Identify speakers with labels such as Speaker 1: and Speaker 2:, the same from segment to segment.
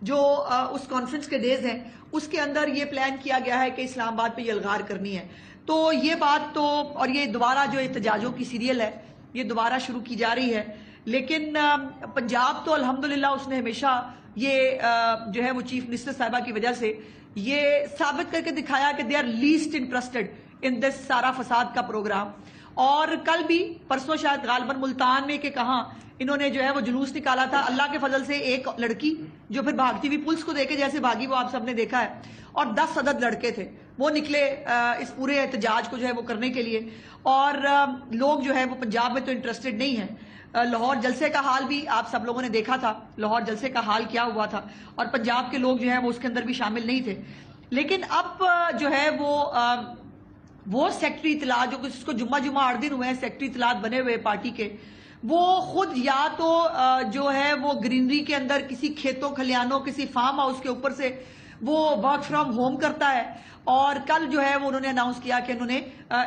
Speaker 1: جو اس کانفرنس کے ڈیز ہیں اس کے اندر یہ پلان کیا گیا ہے کہ اسلام آباد پہ یہ الغار کرنی ہے. تو یہ بات تو، اور یہ دوبارہ جو احتجاجوں کی سیریل ہے یہ دوبارہ شروع کی جا رہی ہے. لیکن پنجاب تو الحمدللہ اس نے ہمیشہ یہ جو ہے وہ چیف منسٹر صاحبہ کی وجہ سے یہ ثابت کر کے دکھایا کہ they are least interested in this سارا فساد کا پروگرام. اور کل بھی پرسوں شاید غالباً ملتان میں کہ کہاں انہوں نے جو ہے وہ جلوس نکالا تھا. اللہ کے فضل سے ایک لڑکی جو پھر بھاگتی ہوئی پولیس کو دیکھے جیسے بھاگی وہ آپ سب نے دیکھا ہے، اور 10 عدد لڑکے تھے وہ نکلے اس پورے احتجاج کو جو ہے وہ کرنے کے لیے. اور لوگ جو ہے وہ پنجاب میں تو انٹرسٹڈ نہیں ہیں. لاہور جلسے کا حال بھی آپ سب لوگوں نے دیکھا تھا، لاہور جلسے کا حال کیا ہوا تھا، اور پنجاب کے لوگ جو ہیں وہ اس کے اندر بھی شامل نہیں تھے. لیکن اب جو ہے وہ سیکٹری اطلاعات جو جس کو جمعہ 8 دن ہوئے ہیں سیکٹری اطلاعات بنے ہوئے پارٹی کے، وہ خود یا تو جو ہے وہ گرینری کے اندر کسی کھیتوں کھلیانوں کسی فارم ہاؤس کے اوپر سے وہ ورک فرام ہوم کرتا ہے. اور کل جو ہے وہ انہوں نے اناؤنس کیا کہ انہوں نے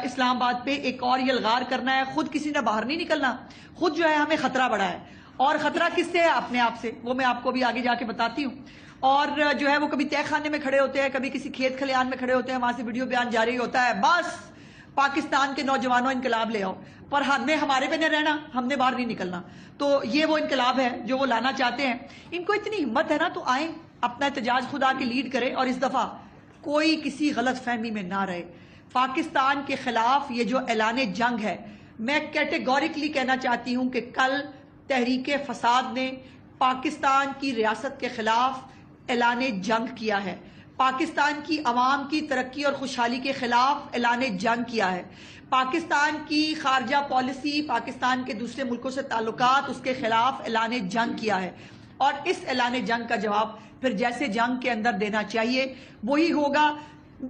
Speaker 1: اسلام آباد پہ ایک اور یہ الغار کرنا ہے. خود کسی نے باہر نہیں نکلنا، خود جو ہے ہمیں خطرہ بڑھا ہے. اور خطرہ کس سے ہے؟ اپنے آپ سے. وہ میں آپ کو بھی آگے جا کے بتاتی ہوں. اور جو ہے وہ کبھی تہ خانے میں کھڑے ہوتے ہیں، کبھی کسی کھیت کھلیان میں کھڑے ہوتے ہیں، وہاں سے ویڈیو بیان جاری ہوتا ہے بس پاکستان کے نوجوانوں انقلاب لے آؤ، پر ہمیں ہمارے پہ نہیں رہنا، ہم نے باہر نہیں نکلنا. تو یہ وہ انقلاب ہے جو وہ لانا چاہتے ہیں. ان کو اتنی ہمت ہے نا تو آئیں اپنا احتجاج خود آ کے لیڈ کریں، اور اس دفعہ کوئی کسی غلط فہمی میں نہ رہے. پاکستان کے خلاف یہ جو اعلان جنگ ہے، میں کیٹیگوریکلی کہنا چاہتی ہوں کہ کل تحریک فساد نے پاکستان کی ریاست کے خلاف اعلان جنگ کیا ہے، پاکستان کی عوام کی ترقی اور خوشحالی کے خلاف اعلان جنگ کیا ہے، پاکستان کی خارجہ پالیسی، پاکستان کے دوسرے ملکوں سے تعلقات، اس کے خلاف اعلان جنگ کیا ہے. اور اس اعلان جنگ کا جواب پھر جیسے جنگ کے اندر دینا چاہیے وہی ہوگا.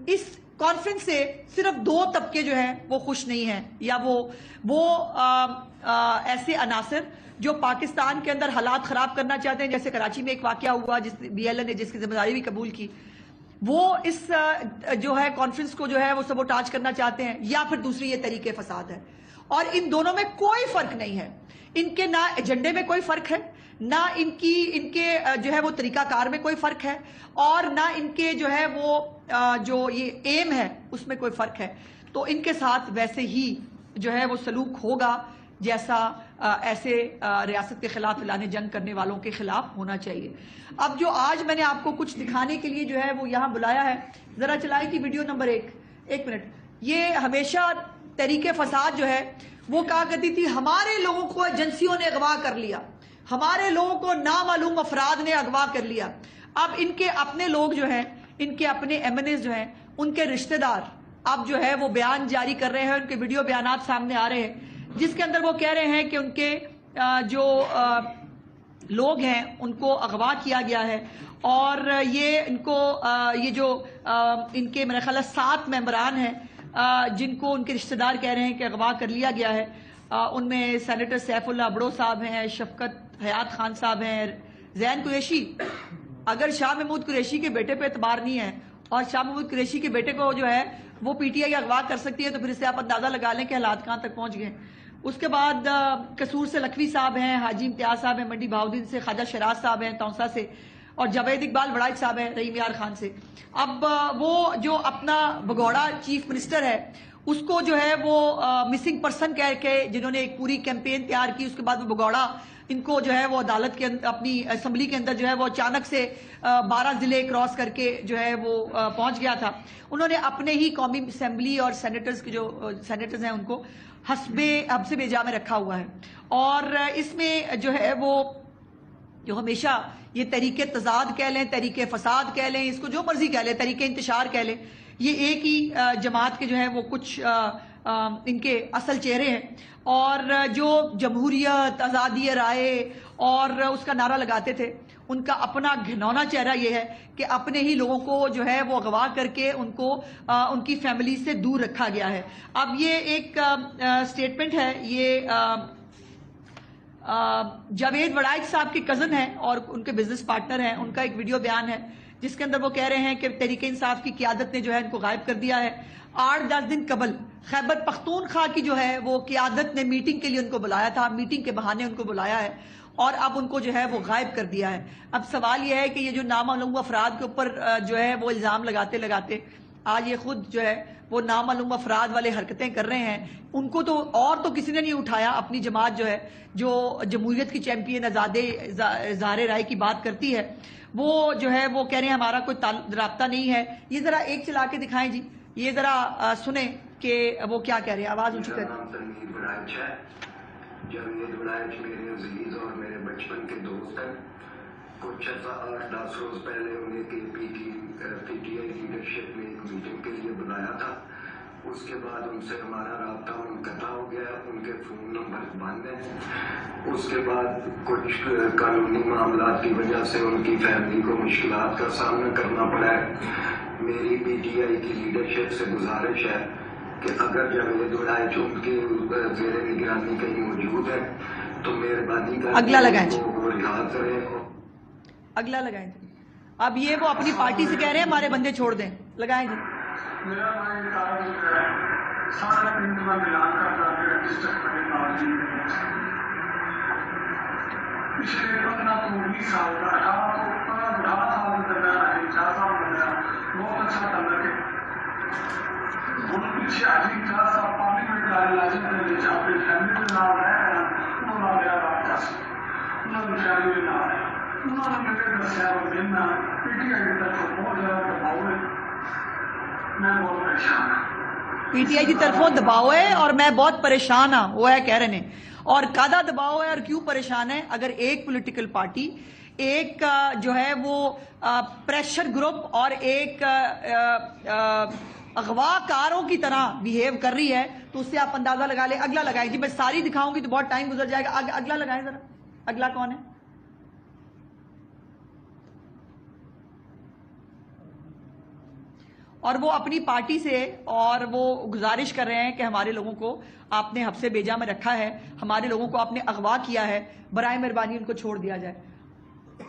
Speaker 1: اس کانفرنس سے صرف 2 طبقے جو ہیں وہ خوش نہیں ہیں، یا وہ ایسے عناصر جو پاکستان کے اندر حالات خراب کرنا چاہتے ہیں، جیسے کراچی میں ایک واقعہ ہوا جس بی ایل اے نے جس کی ذمہ داری بھی قبول کی، وہ اس جو ہے کانفرنس کو جو ہے وہ سبوٹاج کرنا چاہتے ہیں، یا پھر دوسری یہ طریقے فساد ہے. اور ان دونوں میں کوئی فرق نہیں ہے. ان کے نہ ایجنڈے میں کوئی فرق ہے، نہ ان کے جو ہے وہ طریقہ کار میں کوئی فرق ہے، اور نہ ان کے جو ہے وہ جو یہ ایم ہے اس میں کوئی فرق ہے. تو ان کے ساتھ ویسے ہی جو ہے وہ سلوک ہوگا جیسا ایسے ریاست کے خلاف اعلان جنگ کرنے والوں کے خلاف ہونا چاہیے. اب جو آج میں نے آپ کو کچھ دکھانے کے لیے جو ہے وہ یہاں بلایا ہے، ذرا چلائے کہ ویڈیو نمبر 1 منٹ. یہ ہمیشہ تحریک فساد جو ہے وہ کہا کرتی تھی ہمارے لوگوں کو ایجنسیوں نے اغوا کر لیا، ہمارے لوگوں کو نامعلوم افراد نے اغوا کر لیا. اب ان کے اپنے لوگ جو ہیں، ان کے اپنے ایم این ایز جو ہیں، ان کے رشتہ دار اب جو ہے وہ بیان جاری کر رہے ہیں، ان کے ویڈیو بیانات سامنے آ رہے ہیں جس کے اندر وہ کہہ رہے ہیں کہ ان کے جو لوگ ہیں ان کو اغوا کیا گیا ہے. اور یہ ان کو یہ جو ان کے میرے خیال 7 ممبران ہیں جن کو ان کے رشتہ دار کہہ رہے ہیں کہ اغوا کر لیا گیا ہے. ان میں سینیٹر سیف اللہ ابڑو صاحب ہیں، شفقت حیات خان صاحب ہیں، زین قریشی. اگر شاہ محمود قریشی کے بیٹے پہ اعتبار نہیں ہے اور شاہ محمود قریشی کے بیٹے کو جو ہے وہ پی ٹی آئی اغوا کر سکتی ہے تو پھر اس سے آپ اندازہ لگا لیں کہ حالات کہاں تک پہنچ گئے. اس کے بعد قصور سے لکھوی صاحب ہیں، حاجی امتیاز صاحب ہیں، منڈی بہاؤدین سے خواجہ شراز صاحب ہیں تونسا سے، اور جاوید اقبال بڑائچ صاحب ہیں رحیم یار خان سے. اب وہ جو اپنا بگوڑا چیف منسٹر ہے اس کو جو ہے وہ مسنگ پرسن کہہ کے جنہوں نے ایک پوری کیمپین تیار کی، اس کے بعد وہ بگوڑا ان کو جو ہے وہ عدالت کے اندر اپنی اسمبلی کے اندر جو ہے وہ اچانک سے 12 ضلع کراس کر کے جو ہے وہ پہنچ گیا تھا. انہوں نے اپنے ہی قومی اسمبلی اور سینیٹرز کے جو سینیٹرز ہیں ان کو حسب بیجا میں رکھا ہوا ہے. اور اس میں جو ہے وہ جو ہمیشہ یہ تحریک تضاد کہہ لیں، تحریک فساد کہہ لیں، اس کو جو مرضی کہہ لیں، تحریک انتشار کہہ لیں، یہ ایک ہی جماعت کے جو ہے وہ کچھ ان کے اصل چہرے ہیں. اور جو جمہوریت، آزادی رائے اور اس کا نعرہ لگاتے تھے، ان کا اپنا گھنونا چہرہ یہ ہے کہ اپنے ہی لوگوں کو جو ہے وہ اغوا کر کے ان کو ان کی فیملی سے دور رکھا گیا ہے. اب یہ ایک سٹیٹمنٹ ہے، یہ جاوید وڑائچ صاحب کے کزن ہیں اور ان کے بزنس پارٹنر ہیں، ان کا ایک ویڈیو بیان ہے جس کے اندر وہ کہہ رہے ہیں کہ تحریک انصاف کی قیادت نے جو ہے ان کو غائب کر دیا ہے. 8-10 دن قبل خیبر پختونخوا کی جو ہے وہ قیادت نے میٹنگ کے لیے ان کو بلایا تھا، میٹنگ کے بہانے ان کو بلایا ہے، اور اب ان کو جو ہے وہ غائب کر دیا ہے. اب سوال یہ ہے کہ یہ جو نامعلوم افراد کے اوپر جو ہے وہ الزام لگاتے لگاتے آج یہ خود جو ہے وہ نامعلوم افراد والے حرکتیں کر رہے ہیں. ان کو تو اور تو کسی نے نہیں اٹھایا. اپنی جماعت جو ہے جو جمہوریت کی چیمپئن آزاد اظہار رائے کی بات کرتی ہے وہ جو ہے وہ کہہ رہے ہیں ہمارا کوئی رابطہ نہیں ہے. یہ ذرا ایک چلا کے دکھائیں جی, یہ ذرا سنیں کہ وہ کیا کہہ رہے ہیں. آواز اونچی کریں.
Speaker 2: جمعیت ولایت میرے عزیز اور میرے بچپن کے دوست ہیں. کچھ 8-10 روز پہلے انہیں پی ٹی آئی لیڈرشپ نے ایک میٹنگ کے لیے بلایا تھا. اس کے بعد ان سے ہمارا رابطہ منقطع ہو گیا. ان کے فون نمبر بند ہیں. اس کے بعد کچھ قانونی معاملات کی وجہ سے ان کی فیملی کو مشکلات کا سامنا کرنا پڑا ہے. میری پی ٹی آئی کی لیڈرشپ سے گزارش ہے کہ اگر جمعیت ولایت ان کی زیر نگرانی کہیں موجود ہے تو مہربانی کر
Speaker 1: اگلا لگائیں جی,
Speaker 2: وہ رہا کریں.
Speaker 1: اگلا لگائیں جی. اب یہ وہ اپنی پارٹی سے کہہ رہے ہیں ہمارے بندے چھوڑ دیں. لگائیں جی.
Speaker 3: میرا سارا پنڈ میں ملان کرتا ہے پچھلے 15-19 سال کا 18 سال کے درمیان 4 سال بنایا. بہت اچھا تعلق ہے. پیچھے علی کا سب پارلیمنٹ والے لازم نے جہاں پہ فیملی کے نام ہے انہوں نے میرا رابطہ سے انہوں نے فیملی کے نام ہے انہوں نے میرے دسیا اور دینا پی ٹی آئی کی طرف بہت زیادہ دباؤ ہے. میں بہت پریشان ہوں.
Speaker 1: پی ٹی آئی کی طرفوں دباؤ ہے اور میں بہت پریشان ہوں, وہ ہے کہہ رہے ہیں. اور کادا دباؤ ہے اور کیوں پریشان ہے؟ اگر ایک پولیٹیکل پارٹی ایک جو ہے وہ پریشر گروپ اور ایک اغوا کاروں کی طرح بیہیو کر رہی ہے تو اس سے آپ اندازہ لگا لیں. اگلا لگائیں جی. میں ساری دکھاؤں گی تو بہت ٹائم گزر جائے گا. اگلا لگائیں ذرا. اگلا کون ہے؟ اور وہ اپنی پارٹی سے اور وہ گزارش کر رہے ہیں کہ ہمارے لوگوں کو آپ نے حبس بیجا میں رکھا ہے, ہمارے لوگوں کو آپ نے اغوا کیا ہے, برائے مہربانی ان کو چھوڑ دیا جائے.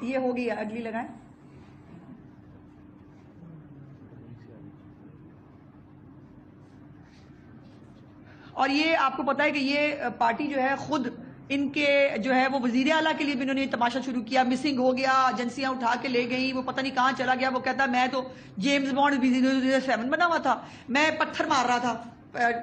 Speaker 1: یہ ہو گئی. اگلی لگائیں. اور یہ آپ کو پتا ہے کہ یہ پارٹی جو ہے خود ان کے جو ہے وہ وزیر اعلیٰ کے لیے بھی انہوں نے تماشا شروع کیا. مسنگ ہو گیا, ایجنسیاں اٹھا کے لے گئی, وہ پتہ نہیں کہاں چلا گیا. وہ کہتا ہے میں تو جیمز بانڈ 007 بنا ہوا تھا, میں پتھر مار رہا تھا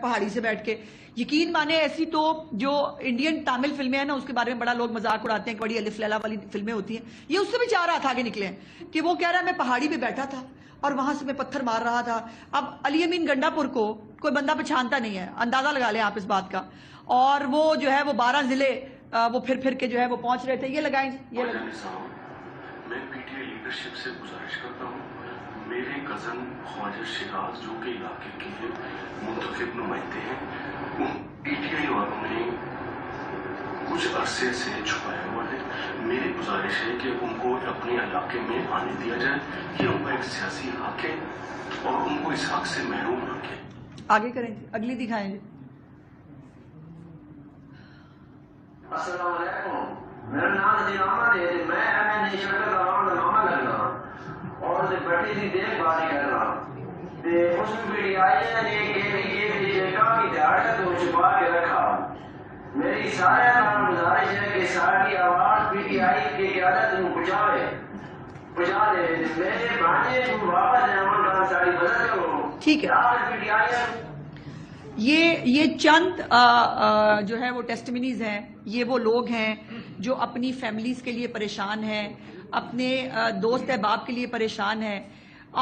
Speaker 1: پہاڑی سے بیٹھ کے. یقین مانے ایسی تو جو انڈین تامل فلمیں ہیں نا اس کے بارے میں بڑا لوگ مذاق اڑاتے ہیں کہ بڑی الف لیلا والی فلمیں ہوتی ہیں. یہ اس سے بھی 4 رات آگے نکلے ہیں کہ وہ کہہ رہا ہے میں پہاڑی پہ بیٹھا تھا اور وہاں سے میں پتھر مار رہا تھا. اب علی امین گنڈا پور کو کوئی بندہ پہچانتا نہیں ہے, اندازہ لگا لیں آپ اس بات کا. اور وہ جو ہے وہ 12 ضلع وہ پھر کے جو ہے وہ پہنچ رہے تھے. یہ لگائیں جی. یہ لگائیں.
Speaker 3: میں پی ٹی آئی لیڈرشپ سے گزارش کرتا ہوں میرے کزن خواجہ شیراز جو کہ علاقے کے منتخب نمائندے ہیں ان پی ٹی آئی والوں نے کچھ عرصے سے چھپایا ہوا ہے. میری گزارش ہے کہ ان کو اپنے علاقے میں آنے دیا جائے. یہ ان کا ایک سیاسی حق ہے اور ان کو اس حق سے محروم رکھے.
Speaker 1: آگے کریں جی. اگلی دکھائیں جی.
Speaker 4: السلام علیکم. میرا نام جی محمد ہے. میں ایم این اے شکر کا ماما لگنا اور بڑی سی دیکھ بھال کرنا اس میں بھی آئی نے کافی دیہڑ تو چھپا کے رکھا. میری سارے نام گزارش ہے کہ ساری آواز پی ٹی آئی کی قیادت کو پہنچا دے. میرے بھانجے کو واپس امن خان ساری مدد کرو.
Speaker 1: ٹھیک ہے.
Speaker 4: پی ٹی آئی
Speaker 1: یہ چند جو ہے وہ ٹیسٹمنیز ہیں. یہ وہ لوگ ہیں جو اپنی فیملیز کے لیے پریشان ہیں, اپنے دوست احباب کے لیے پریشان ہیں.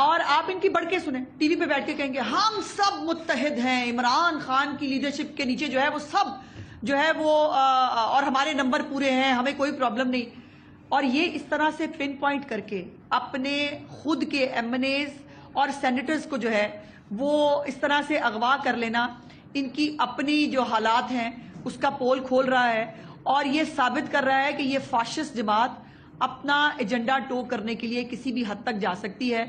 Speaker 1: اور آپ ان کی بڑھ کے سنیں, ٹی وی پہ بیٹھ کے کہیں گے ہم سب متحد ہیں, عمران خان کی لیڈرشپ کے نیچے جو ہے وہ سب جو ہے وہ اور ہمارے نمبر پورے ہیں, ہمیں کوئی پرابلم نہیں. اور یہ اس طرح سے پن پوائنٹ کر کے اپنے خود کے ایم این ایز اور سینیٹرز کو جو ہے وہ اس طرح سے اغوا کر لینا ان کی اپنی جو حالات ہیں اس کا پول کھول رہا ہے. اور یہ ثابت کر رہا ہے کہ یہ فاشسٹ جماعت اپنا ایجنڈا ٹو کرنے کے لیے کسی بھی حد تک جا سکتی ہے.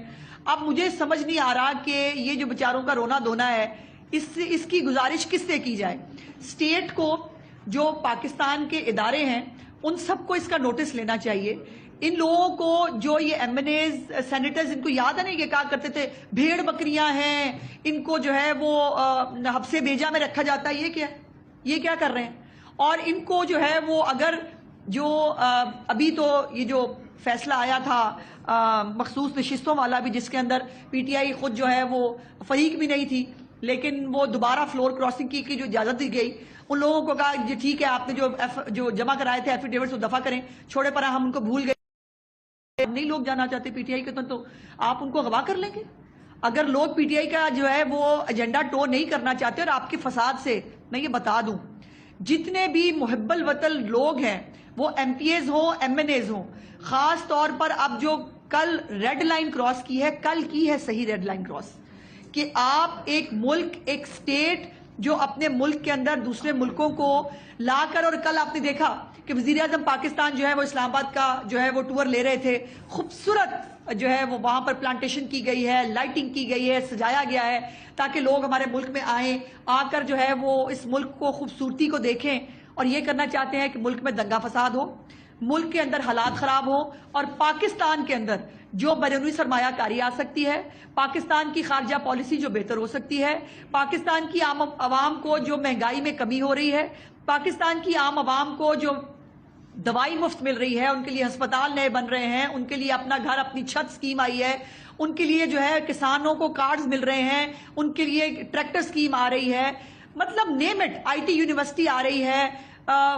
Speaker 1: اب مجھے سمجھ نہیں آ رہا کہ یہ جو بیچاروں کا رونا دھونا ہے اس کی گزارش کس سے کی جائے. اسٹیٹ کو, جو پاکستان کے ادارے ہیں, ان سب کو اس کا نوٹس لینا چاہیے. ان لوگوں کو جو یہ ایم این ایز سینیٹرز, ان کو یاد ہے نہیں کہ کہا کرتے تھے بھیڑ بکریاں ہیں, ان کو جو ہے وہ حبس بیجا میں رکھا جاتا ہے. یہ کیا کر رہے ہیں؟ اور ان کو جو ہے وہ اگر جو ابھی تو یہ جو فیصلہ آیا تھا مخصوص نشستوں والا بھی، جس کے اندر پی ٹی آئی خود جو ہے وہ فریق بھی نہیں تھی، لیکن وہ دوبارہ فلور کراسنگ کی جو اجازت دی گئی، ان لوگوں کو کہا جی ٹھیک ہے آپ نے جو جمع کرائے تھے ایفیڈیوٹس وہ دفع کریں، چھوڑے پر ہم ان کو بھول گئے، نہیں لوگ جانا چاہتے پی ٹی آئی کے تو آپ ان کو اغوا کر لیں گے؟ اگر لوگ پی ٹی آئی کا جو ہے وہ ایجنڈا ٹو نہیں کرنا چاہتے، اور آپ کے فساد سے میں یہ بتا دوں جتنے بھی محب الوطن لوگ ہیں وہ ایم پی ایز ہوں ایم این ایز ہوں، خاص طور پر اب جو کل ریڈ لائن کراس کی ہے، کل کی ہے صحیح ریڈ لائن کراس، کہ آپ ایک ملک ایک سٹیٹ جو اپنے ملک کے اندر دوسرے ملکوں کو لا کر، اور کل آپ نے دیکھا کہ وزیر اعظم پاکستان جو ہے وہ اسلام آباد کا جو ہے وہ ٹور لے رہے تھے، خوبصورت جو ہے وہ وہاں پر پلانٹیشن کی گئی ہے، لائٹنگ کی گئی ہے، سجایا گیا ہے تاکہ لوگ ہمارے ملک میں آئیں، آ کر جو ہے وہ اس ملک کو خوبصورتی کو دیکھیں، اور یہ کرنا چاہتے ہیں کہ ملک میں دنگا فساد ہو، ملک کے اندر حالات خراب ہوں، اور پاکستان کے اندر جو بیرونی سرمایہ کاری آ سکتی ہے، پاکستان کی خارجہ پالیسی جو بہتر ہو سکتی ہے، پاکستان کی عام عوام کو جو مہنگائی میں کمی ہو رہی ہے، پاکستان کی عام عوام کو جو دوائی مفت مل رہی ہے، ان کے لیے ہسپتال نئے بن رہے ہیں، ان کے لیے اپنا گھر اپنی چھت سکیم آئی ہے، ان کے لیے جو ہے کسانوں کو کارڈز مل رہے ہیں، ان کے لیے ٹریکٹر سکیم آ رہی ہے، مطلب name it, I T university آ رہی ہے،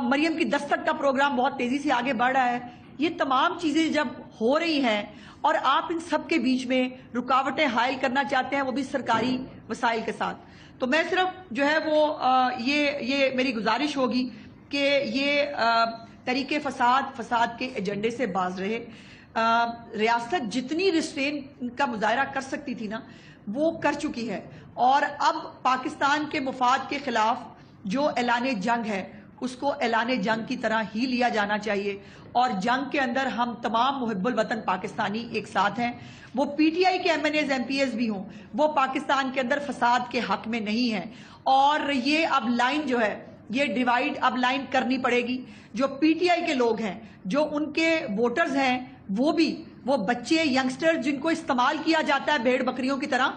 Speaker 1: مریم کی دستک کا پروگرام بہت تیزی سے آگے بڑھ رہا ہے، یہ تمام چیزیں جب ہو رہی ہیں اور آپ ان سب کے بیچ میں رکاوٹیں حائل کرنا چاہتے ہیں، وہ بھی سرکاری وسائل کے ساتھ، تو میں صرف جو ہے وہ یہ میری گزارش ہوگی کہ یہ طریق فساد کے ایجنڈے سے باز رہے۔ ریاست جتنی ریسٹرین کا مظاہرہ کر سکتی تھی نا وہ کر چکی ہے، اور اب پاکستان کے مفاد کے خلاف جو اعلان جنگ ہے اس کو اعلان جنگ کی طرح ہی لیا جانا چاہیے، اور جنگ کے اندر ہم تمام محب الوطن پاکستانی ایک ساتھ ہیں، وہ پی ٹی آئی کے ایم این ایز ایم پی ایز بھی ہوں، وہ پاکستان کے اندر فساد کے حق میں نہیں ہیں، اور یہ اب لائن جو ہے یہ ڈیوائیڈ اب لائن کرنی پڑے گی۔ جو پی ٹی آئی کے لوگ ہیں، جو ان کے ووٹرز ہیں، وہ بچے ینگسٹر جن کو استعمال کیا جاتا ہے بھیڑ بکریوں کی طرح،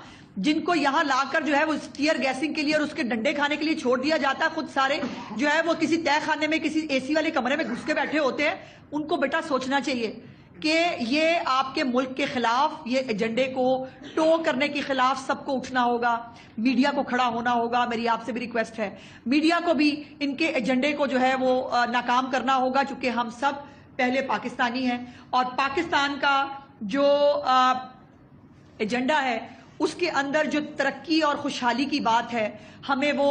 Speaker 1: جن کو یہاں لا کر جو ہے وہ ٹیئر گیسنگ کے لیے اور اس کے ڈنڈے کھانے کے لیے چھوڑ دیا جاتا ہے، خود سارے جو ہے وہ کسی تہہ خانے میں کسی اے سی والے کمرے میں گھس کے بیٹھے ہوتے ہیں، ان کو بیٹا سوچنا چاہیے کہ یہ آپ کے ملک کے خلاف یہ ایجنڈے کو ٹو کرنے کے خلاف سب کو اٹھنا ہوگا، میڈیا کو کھڑا ہونا ہوگا۔ میری آپ سے بھی ریکویسٹ ہے میڈیا کو بھی ان کے ایجنڈے کو جو ہے وہ ناکام کرنا ہوگا، چونکہ ہم سب پہلے پاکستانی ہیں، اور پاکستان کا جو ایجنڈا ہے اس کے اندر جو ترقی اور خوشحالی کی بات ہے، ہمیں وہ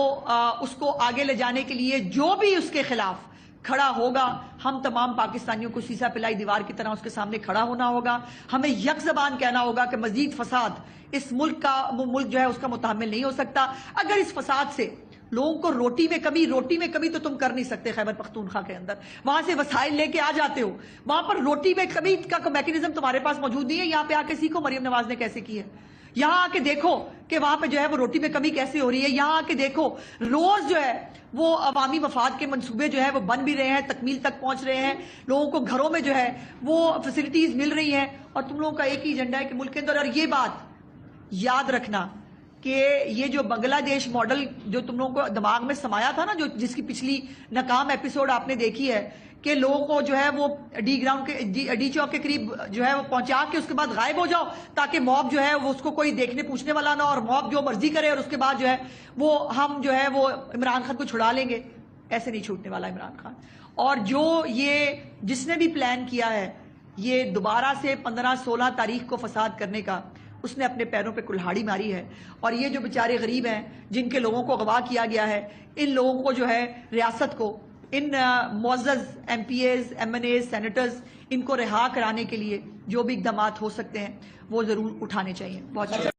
Speaker 1: اس کو آگے لے جانے کے لیے جو بھی اس کے خلاف کھڑا ہوگا، ہم تمام پاکستانیوں کو سیسا پلائی دیوار کی طرح اس کے سامنے کھڑا ہونا ہوگا، ہمیں یک زبان کہنا ہوگا کہ مزید فساد اس ملک جو ہے اس کا متحمل نہیں ہو سکتا۔ اگر اس فساد سے لوگوں کو روٹی میں کمی تو تم کر نہیں سکتے خیبر پختونخوا کے اندر، وہاں سے وسائل لے کے آ جاتے ہو، وہاں پر روٹی میں کمی کا میکینزم تمہارے پاس موجود نہیں ہے، یہاں پہ آ کے سیکھو مریم نواز نے کیسے کی ہے، یہاں آ کے دیکھو کہ وہاں پہ جو ہے وہ روٹی میں کمی کیسے ہو رہی ہے، یہاں آ کے دیکھو روز جو ہے وہ عوامی مفاد کے منصوبے جو ہے وہ بن بھی رہے ہیں، تکمیل تک پہنچ رہے ہیں، لوگوں کو گھروں میں جو ہے وہ فیسلٹیز مل رہی ہیں، اور تم لوگوں کا ایک ہی ایجنڈا ہے کہ ملک کے اندر، اور یہ بات یاد رکھنا کہ یہ جو بنگلہ دیش ماڈل جو تم لوگوں کو دماغ میں سمایا تھا نا، جس کی پچھلی ناکام ایپیسوڈ آپ نے دیکھی ہے کہ لوگوں کو جو ہے وہ ڈی چوک کے قریب جو ہے وہ پہنچا کے اس کے بعد غائب ہو جاؤ تاکہ موب جو ہے وہ اس کو کوئی دیکھنے پوچھنے والا نہ، اور موب جو مرضی کرے، اور اس کے بعد جو ہے وہ ہم جو ہے وہ عمران خان کو چھڑا لیں گے، ایسے نہیں چھوٹنے والا عمران خان۔ اور جو یہ جس نے بھی پلان کیا ہے یہ دوبارہ سے 15-16 تاریخ کو فساد کرنے کا، اس نے اپنے پیروں پہ کلہاڑی ماری ہے، اور یہ جو بیچارے غریب ہیں جن کے لوگوں کو اغوا کیا گیا ہے، ان لوگوں کو جو ہے ریاست کو، ان معزز M P as M N as senators, ان کو رہا کرانے کے لیے جو بھی اقدامات ہو سکتے ہیں وہ ضرور اٹھانے چاہیے۔ بہت شکریہ۔